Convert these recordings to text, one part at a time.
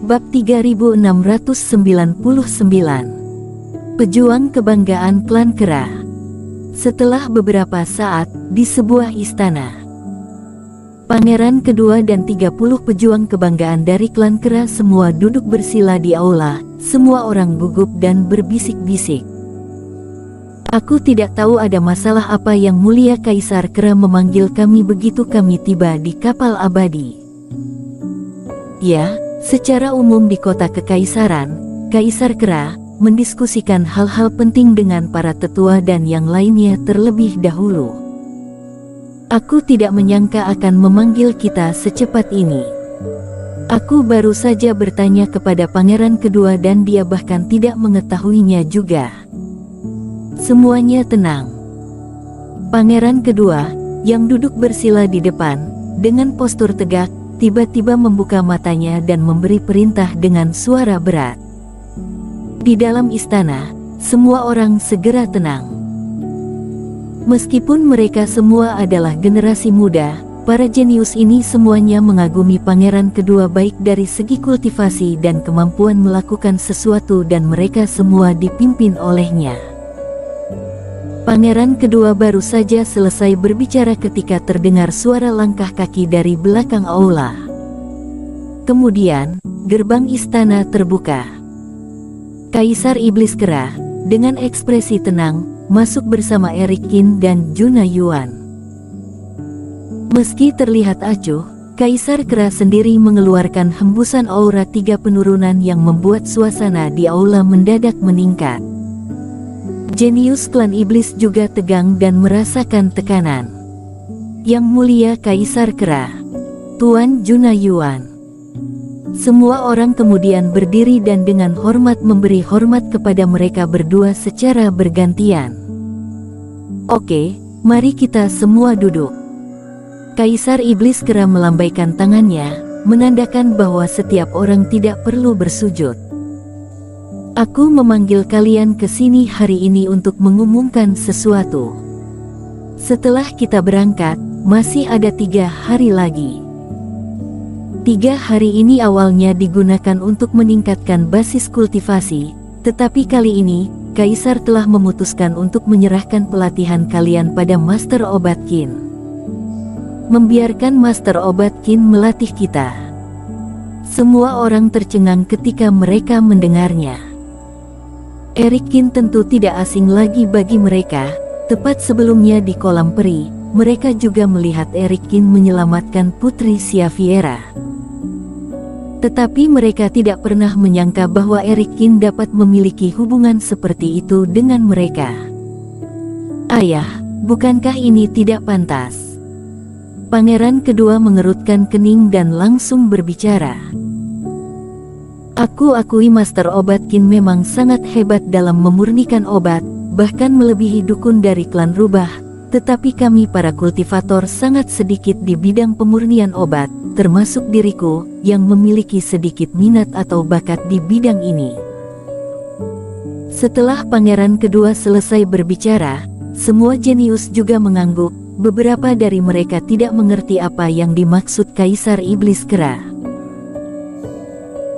Bab 3699. Pejuang Kebanggaan Klan Kera. Setelah beberapa saat, di sebuah istana, Pangeran kedua dan 30 pejuang kebanggaan dari klan Kera semua duduk bersila di aula. Semua orang gugup dan berbisik-bisik. Aku tidak tahu ada masalah apa yang mulia Kaisar Kera memanggil kami begitu kami tiba di kapal abadi. Ya, secara umum di kota kekaisaran, Kaisar Kera mendiskusikan hal-hal penting dengan para tetua dan yang lainnya terlebih dahulu. Aku tidak menyangka akan memanggil kita secepat ini. Aku baru saja bertanya kepada pangeran kedua dan dia bahkan tidak mengetahuinya juga. Semuanya tenang. Pangeran kedua, yang duduk bersila di depan, dengan postur tegak, tiba-tiba membuka matanya dan memberi perintah dengan suara berat. Di dalam istana, semua orang segera tenang. Meskipun mereka semua adalah generasi muda, para jenius ini semuanya mengagumi pangeran kedua baik dari segi kultivasi dan kemampuan melakukan sesuatu dan mereka semua dipimpin olehnya. Pangeran kedua baru saja selesai berbicara ketika terdengar suara langkah kaki dari belakang aula. Kemudian, gerbang istana terbuka. Kaisar Iblis Kera, dengan ekspresi tenang, masuk bersama Eric Qin dan Juna Yuan. Meski terlihat acuh, Kaisar Kera sendiri mengeluarkan hembusan aura 3 penurunan yang membuat suasana di aula mendadak meningkat. Jenius klan iblis juga tegang dan merasakan tekanan. Yang mulia Kaisar Kera, Tuan Juna Yuan. Semua orang kemudian berdiri dan dengan hormat memberi hormat kepada mereka berdua secara bergantian. Oke, mari kita semua duduk. Kaisar Iblis Kera melambaikan tangannya, menandakan bahwa setiap orang tidak perlu bersujud. Aku memanggil kalian ke sini hari ini untuk mengumumkan sesuatu. Setelah kita berangkat, masih ada 3 hari lagi. 3 hari ini awalnya digunakan untuk meningkatkan basis kultivasi, tetapi kali ini, Kaisar telah memutuskan untuk menyerahkan pelatihan kalian pada Master Obat Qin. Membiarkan Master Obat Qin melatih kita. Semua orang tercengang ketika mereka mendengarnya. Eric Qin tentu tidak asing lagi bagi mereka. Tepat sebelumnya di kolam peri, mereka juga melihat Eric Qin menyelamatkan Putri Xaviera. Tetapi mereka tidak pernah menyangka bahwa Eric Qin dapat memiliki hubungan seperti itu dengan mereka. Ayah, bukankah ini tidak pantas? Pangeran kedua mengerutkan kening dan langsung berbicara. Aku akui Master Obat Qin memang sangat hebat dalam memurnikan obat, bahkan melebihi dukun dari klan rubah, tetapi kami para kultivator sangat sedikit di bidang pemurnian obat, termasuk diriku, yang memiliki sedikit minat atau bakat di bidang ini. Setelah pangeran kedua selesai berbicara, semua jenius juga mengangguk. Beberapa dari mereka tidak mengerti apa yang dimaksud Kaisar Iblis Kera.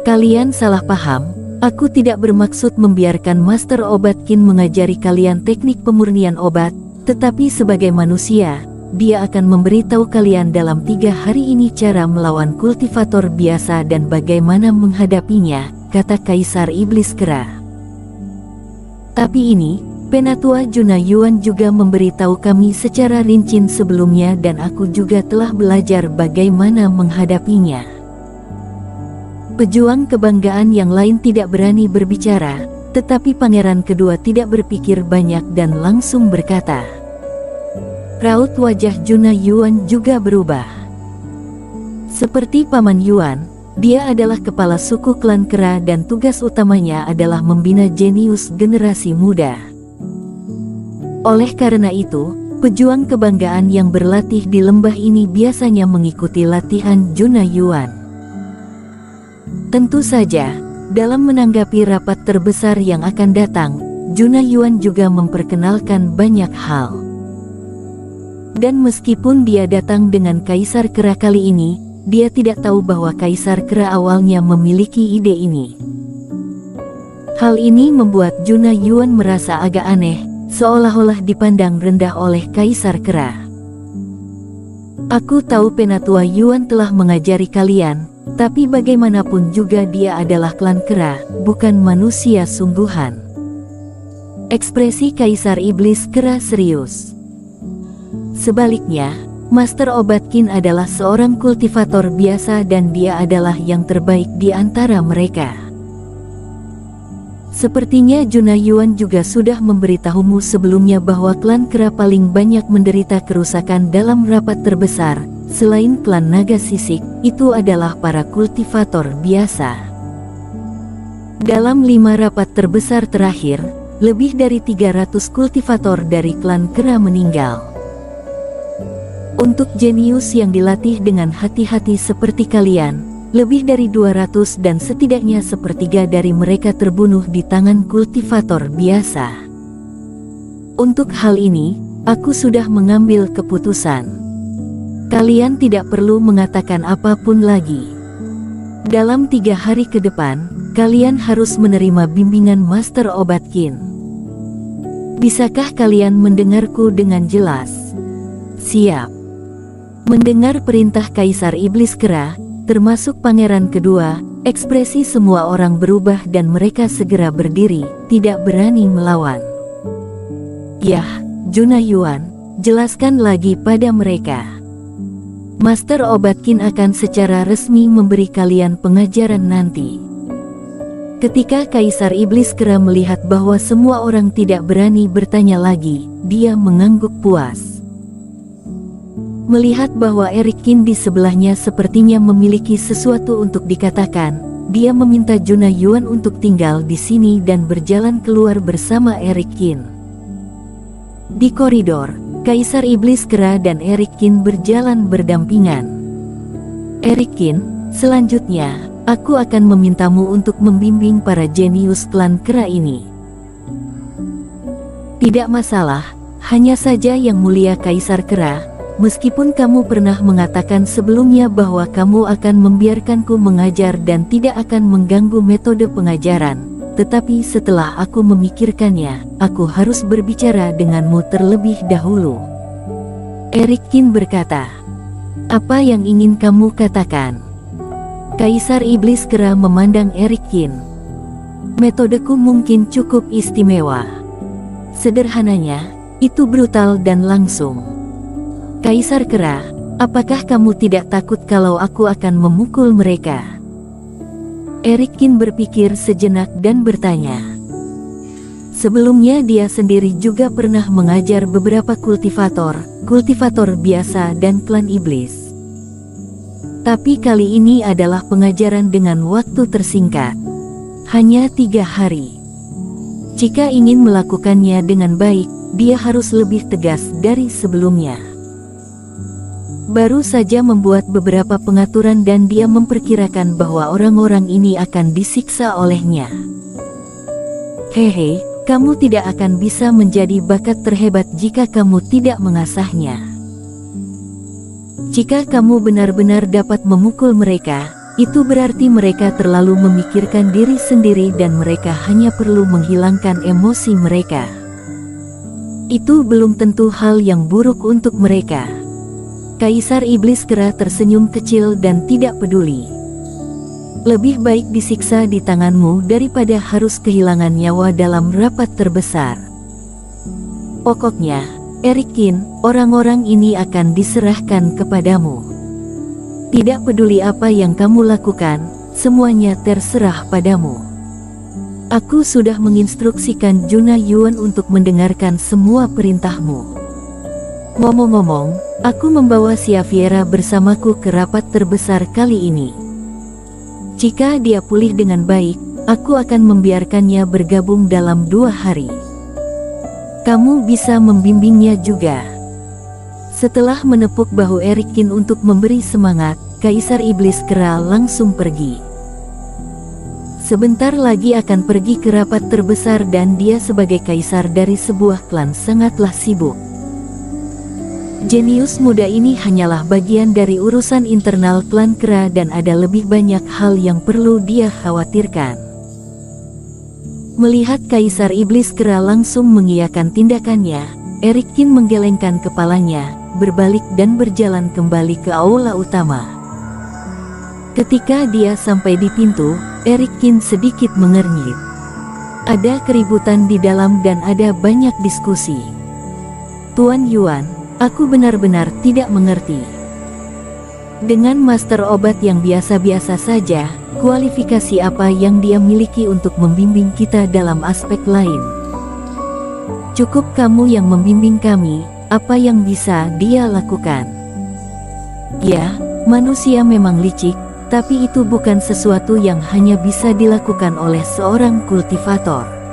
Kalian salah paham, aku tidak bermaksud membiarkan Master Obat Qin mengajari kalian teknik pemurnian obat, tetapi sebagai manusia, dia akan memberitahu kalian dalam 3 hari ini cara melawan kultivator biasa dan bagaimana menghadapinya, kata Kaisar Iblis Kera. Tapi ini, Penatua Juna Yuan juga memberitahu kami secara rinci sebelumnya dan aku juga telah belajar bagaimana menghadapinya. Pejuang kebanggaan yang lain tidak berani berbicara, tetapi pangeran kedua tidak berpikir banyak dan langsung berkata. Raut wajah Juna Yuan juga berubah. Seperti Paman Yuan, dia adalah kepala suku klan Kera dan tugas utamanya adalah membina jenius generasi muda. Oleh karena itu, pejuang kebanggaan yang berlatih di lembah ini biasanya mengikuti latihan Juna Yuan. Tentu saja, dalam menanggapi rapat terbesar yang akan datang, Juna Yuan juga memperkenalkan banyak hal. Dan meskipun dia datang dengan Kaisar Kera kali ini, dia tidak tahu bahwa Kaisar Kera awalnya memiliki ide ini. Hal ini membuat Junna Yuan merasa agak aneh, seolah-olah dipandang rendah oleh Kaisar Kera. Aku tahu Penatua Yuan telah mengajari kalian, tapi bagaimanapun juga dia adalah klan Kera, bukan manusia sungguhan. Ekspresi Kaisar Iblis Kera serius. Sebaliknya, Master Obatkin adalah seorang kultivator biasa dan dia adalah yang terbaik di antara mereka. Sepertinya Junna Yuan juga sudah memberitahumu sebelumnya bahwa klan Kera paling banyak menderita kerusakan dalam rapat terbesar, selain klan Naga Sisik, itu adalah para kultivator biasa. Dalam 5 rapat terbesar terakhir, lebih dari 300 kultivator dari klan Kera meninggal. Untuk jenius yang dilatih dengan hati-hati seperti kalian, lebih dari 200 dan setidaknya sepertiga dari mereka terbunuh di tangan kultivator biasa. Untuk hal ini, aku sudah mengambil keputusan. Kalian tidak perlu mengatakan apapun lagi. Dalam 3 hari ke depan, kalian harus menerima bimbingan Master Obatkin. Bisakah kalian mendengarku dengan jelas? Siap. Mendengar perintah Kaisar Iblis Kera, termasuk Pangeran Kedua, ekspresi semua orang berubah dan mereka segera berdiri, tidak berani melawan. Yah, Junna Yuan, jelaskan lagi pada mereka. Master Obatkin akan secara resmi memberi kalian pengajaran nanti. Ketika Kaisar Iblis Kera melihat bahwa semua orang tidak berani bertanya lagi, dia mengangguk puas. Melihat bahwa Eric Qin di sebelahnya sepertinya memiliki sesuatu untuk dikatakan, dia meminta Junna Yuan untuk tinggal di sini dan berjalan keluar bersama Eric Qin. Di koridor, Kaisar Iblis Kera dan Eric Qin berjalan berdampingan. Eric Qin, selanjutnya, aku akan memintamu untuk membimbing para jenius klan Kera ini. Tidak masalah, hanya saja Yang Mulia Kaisar Kera. Meskipun kamu pernah mengatakan sebelumnya bahwa kamu akan membiarkanku mengajar dan tidak akan mengganggu metode pengajaran, tetapi setelah aku memikirkannya, aku harus berbicara denganmu terlebih dahulu. Eric Qin berkata, apa yang ingin kamu katakan? Kaisar Iblis Kera memandang Eric Qin. Metodeku mungkin cukup istimewa. Sederhananya, itu brutal dan langsung. Kaisar Kera, apakah kamu tidak takut kalau aku akan memukul mereka? Eric Qin berpikir sejenak dan bertanya. Sebelumnya dia sendiri juga pernah mengajar beberapa kultivator biasa dan klan iblis. Tapi kali ini adalah pengajaran dengan waktu tersingkat. Hanya 3 hari. Jika ingin melakukannya dengan baik, dia harus lebih tegas dari sebelumnya. Baru saja membuat beberapa pengaturan dan dia memperkirakan bahwa orang-orang ini akan disiksa olehnya. Hehe, kamu tidak akan bisa menjadi bakat terhebat jika kamu tidak mengasahnya. Jika kamu benar-benar dapat memukul mereka, itu berarti mereka terlalu memikirkan diri sendiri dan mereka hanya perlu menghilangkan emosi mereka. Itu belum tentu hal yang buruk untuk mereka. Kaisar Iblis Kera tersenyum kecil dan tidak peduli. Lebih baik disiksa di tanganmu daripada harus kehilangan nyawa dalam rapat terbesar. Pokoknya, Eric Qin, orang-orang ini akan diserahkan kepadamu. Tidak peduli apa yang kamu lakukan, semuanya terserah padamu. Aku sudah menginstruksikan Junna Yuan untuk mendengarkan semua perintahmu. Ngomong-ngomong, aku membawa Xaviera bersamaku ke rapat terbesar kali ini. Jika dia pulih dengan baik, aku akan membiarkannya bergabung dalam 2 hari. Kamu bisa membimbingnya juga. Setelah menepuk bahu Eric Qin untuk memberi semangat, Kaisar Iblis Kera langsung pergi. Sebentar lagi akan pergi ke rapat terbesar dan dia sebagai kaisar dari sebuah klan sangatlah sibuk. Jenius muda ini hanyalah bagian dari urusan internal klan Kera dan ada lebih banyak hal yang perlu dia khawatirkan. Melihat Kaisar Iblis Kera langsung mengiyakan tindakannya, Erikkin menggelengkan kepalanya, berbalik dan berjalan kembali ke aula utama. Ketika dia sampai di pintu, Erikkin sedikit mengernyit. Ada keributan di dalam dan ada banyak diskusi. Tuan Yuan, aku benar-benar tidak mengerti. Dengan master obat yang biasa-biasa saja, kualifikasi apa yang dia miliki untuk membimbing kita dalam aspek lain? Cukup kamu yang membimbing kami, apa yang bisa dia lakukan? Ya, manusia memang licik, tapi itu bukan sesuatu yang hanya bisa dilakukan oleh seorang kultivator.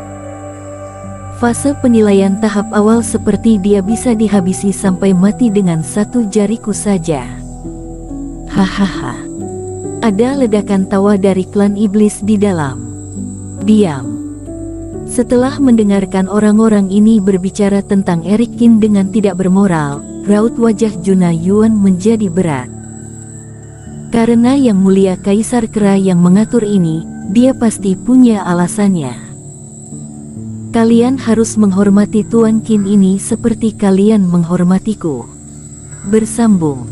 Fase penilaian tahap awal seperti dia bisa dihabisi sampai mati dengan satu jariku saja. Hahaha. Ada ledakan tawa dari klan iblis di dalam. Diam. Setelah mendengarkan orang-orang ini berbicara tentang Erikkin dengan tidak bermoral, raut wajah Juna Yuan menjadi berat. Karena Yang Mulia Kaisar Kera yang mengatur ini, dia pasti punya alasannya. Kalian harus menghormati Tuan Qin ini seperti kalian menghormatiku. Bersambung.